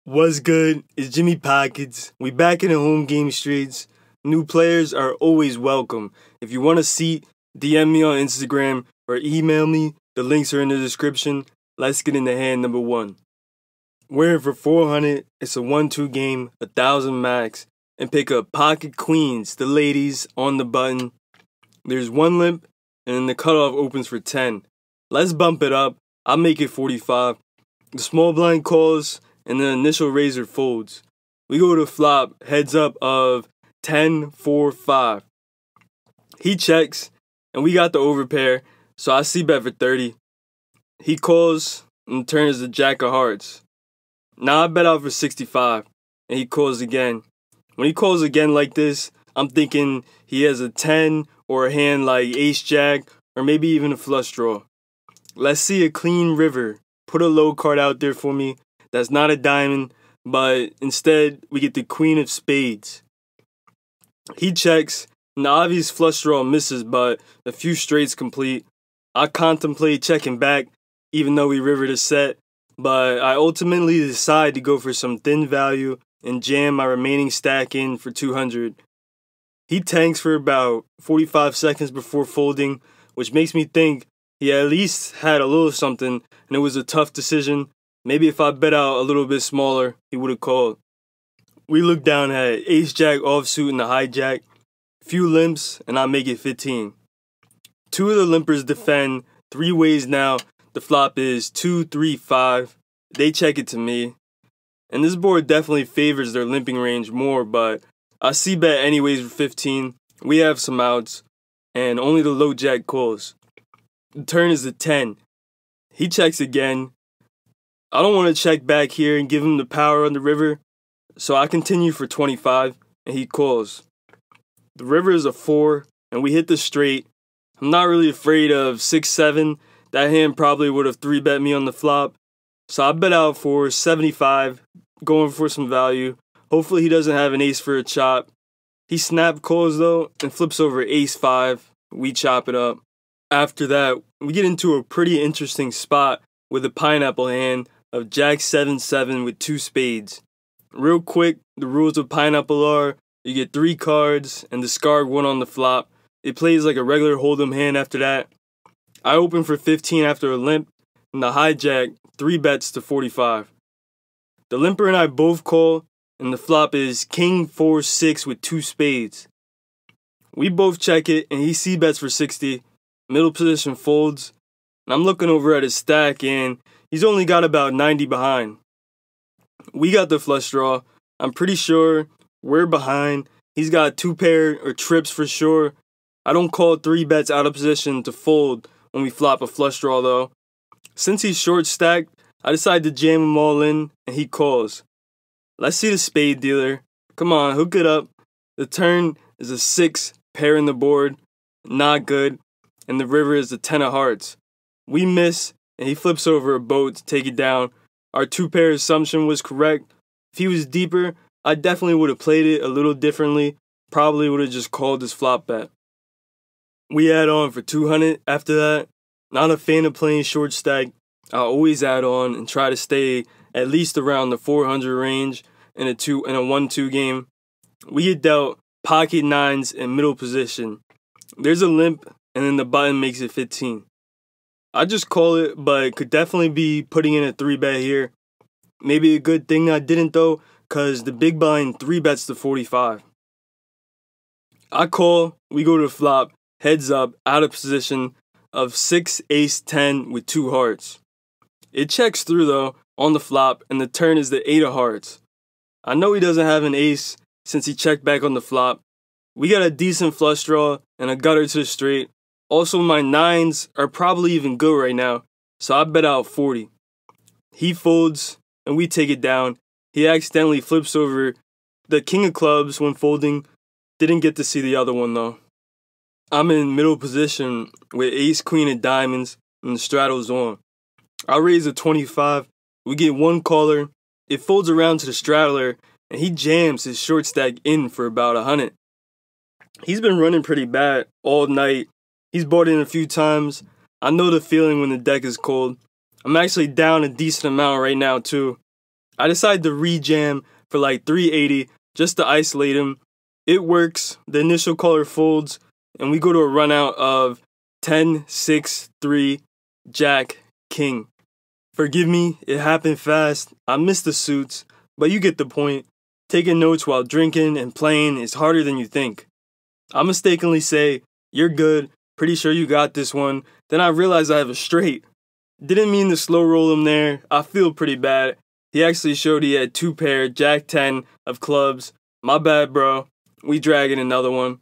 What's good? It's Jimmypocketts. We back in the home game streets. New players are always welcome. If you want a seat, DM me on Instagram or email me. The links are in the description. Let's get into hand number one. We're in for 400. It's a 1-2 game, 1,000 max, and pick up pocket queens, the ladies, on the button. There's one limp, and then the cutoff opens for 10. Let's bump it up. I'll make it 45. The small blind calls, and the initial raiser folds. We go to flop, heads up of 10, 4, 5. He checks, and we got the overpair, so I see bet for 30. He calls, and the turn is the jack of hearts. Now I bet out for 65, and he calls again. When he calls again like this, I'm thinking he has a 10 or a hand like ace jack, or maybe even a flush draw. Let's see a clean river. Put a low card out there for me. That's not a diamond, but instead we get the queen of spades. He checks, and the obvious flush draw misses, but a few straights complete. I contemplate checking back, even though we rivered a set, but I ultimately decide to go for some thin value and jam my remaining stack in for 200. He tanks for about 45 seconds before folding, which makes me think he at least had a little something, and it was a tough decision. Maybe if I bet out a little bit smaller, he would have called. We look down at ace-jack offsuit and the hijack. Few limps, and I make it 15. Two of the limpers defend. 3 ways now. The flop is 2, 3, 5. They check it to me. And this board definitely favors their limping range more, but I see bet anyways for 15. We have some outs, and only the low jack calls. The turn is the 10. He checks again. I don't want to check back here and give him the power on the river, so I continue for 25, and he calls. The river is a 4, and we hit the straight. I'm not really afraid of 6, 7. That hand probably would have 3-bet me on the flop, so I bet out for 75, going for some value. Hopefully he doesn't have an ace for a chop. He snap calls though, and flips over ace 5. We chop it up. After that, we get into a pretty interesting spot with a pineapple hand of jack 7, 7 with 2 spades. Real quick, the rules of pineapple are you get 3 cards and discard 1 on the flop. It plays like a regular hold'em hand after that. I open for 15 after a limp, and the hijack 3 bets to 45. The limper and I both call, and the flop is king 4, 6 with 2 spades. We both check it, and he c-bets for 60. Middle position folds, and I'm looking over at his stack, and he's only got about 90 behind. We got the flush draw. I'm pretty sure we're behind. He's got 2 pair or trips for sure. I don't call 3 bets out of position to fold when we flop a flush draw though. Since he's short stacked, I decide to jam him all in, and he calls. Let's see the spade dealer. Come on, hook it up. The turn is a 6, pair in the board. Not good. And the river is the 10 of hearts. We miss, and he flips over a boat to take it down. Our 2-pair assumption was correct. If he was deeper, I definitely would have played it a little differently. Probably would have just called his flop bet. We add on for 200 after that. Not a fan of playing short stack. I always add on and try to stay at least around the 400 range in a 1-2 game. We get dealt pocket 9s in middle position. There's a limp, and then the button makes it 15. I just call it, but could definitely be putting in a 3-bet here. Maybe a good thing I didn't though, cause the big blind 3-bets to 45. I call, we go to flop, heads up, out of position of 6, ace, 10 with 2 hearts. It checks through though on the flop, and the turn is the 8 of hearts. I know he doesn't have an ace since he checked back on the flop. We got a decent flush draw and a gutter to the straight. Also, my 9s are probably even good right now, so I bet out 40. He folds, and we take it down. He accidentally flips over the king of clubs when folding. Didn't get to see the other one though. I'm in middle position with ace, queen of diamonds, and the straddle's on. I raise a 25. We get 1 caller. It folds around to the straddler, and he jams his short stack in for about 100. He's been running pretty bad all night. He's bought in a few times. I know the feeling when the deck is cold. I'm actually down a decent amount right now too. I decide to rejam for like 380 just to isolate him. It works, the initial caller folds, and we go to a run out of 10, 6, 3, Jack, King. Forgive me, it happened fast. I missed the suits, but you get the point. Taking notes while drinking and playing is harder than you think. I mistakenly say, "You're good, pretty sure you got this one." Then I realize I have a straight. Didn't mean to slow roll him there. I feel pretty bad. He actually showed he had 2 pair, Jack 10 of clubs. My bad, bro. We dragging another one.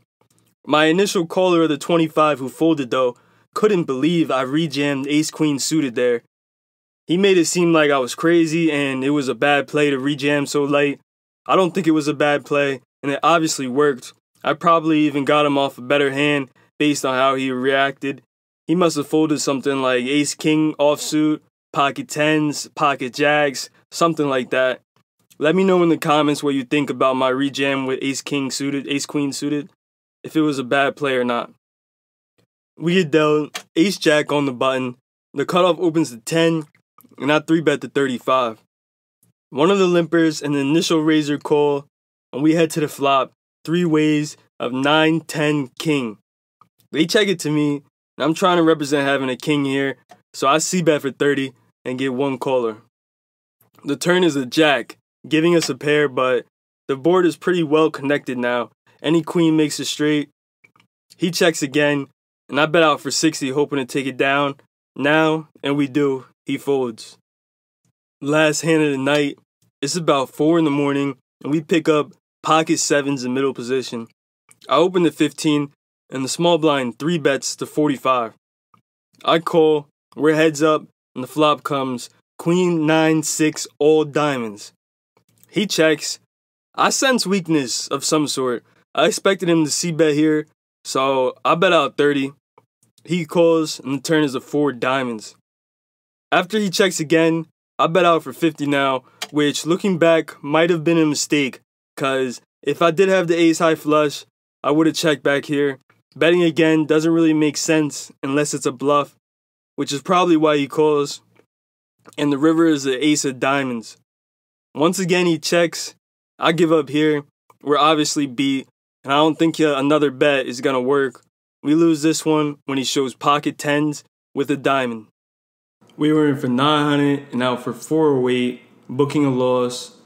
My initial caller of the 25 who folded though couldn't believe I rejammed ace queen suited there. He made it seem like I was crazy and it was a bad play to rejam so late. I don't think it was a bad play, and it obviously worked. I probably even got him off a better hand based on how he reacted. He must have folded something like ace king offsuit, pocket tens, pocket jacks, something like that. Let me know in the comments what you think about my rejam with ace king suited, ace queen suited, if it was a bad play or not. We get dealt ace jack on the button. The cutoff opens to 10, and I 3-bet to 35. One of the limpers and the initial razor call, and we head to the flop 3 ways of 9, 10, king. They check it to me, and I'm trying to represent having a king here, so I c-bet for 30 and get 1 caller. The turn is a jack, giving us a pair, but the board is pretty well connected now. Any queen makes it straight. He checks again, and I bet out for 60 hoping to take it down. Now, and we do, he folds. Last hand of the night, it's about 4 in the morning, and we pick up pocket 7s in middle position. I open to 15, and the small blind 3-bets to 45. I call, we're heads up, and the flop comes queen 9, 6, all diamonds. He checks. I sense weakness of some sort. I expected him to c-bet here, so I bet out 30. He calls, and the turn is a 4 diamonds. After he checks again, I bet out for 50 now, which looking back might have been a mistake, cause if I did have the ace high flush, I would have checked back here. Betting again doesn't really make sense unless it's a bluff, which is probably why he calls. And the river is the ace of diamonds. Once again he checks. I give up here. We're obviously beat, and I don't think another bet is gonna work. We lose this one when he shows pocket 10s with a diamond. We were in for 900 and out for 408, booking a loss.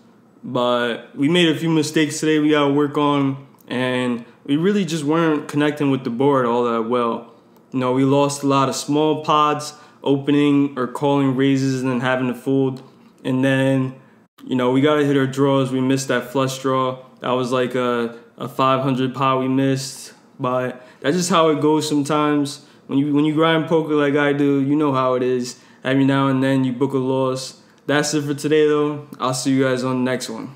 But we made a few mistakes today we gotta work on, and we really just weren't connecting with the board all that well. You know, we lost a lot of small pots, opening or calling raises and then having to fold. And then, you know, we gotta hit our draws. We missed that flush draw. That was like a 500 pot we missed. But that's just how it goes sometimes. When you grind poker like I do, you know how it is. Every now and then you book a loss. That's it for today though. I'll see you guys on the next one.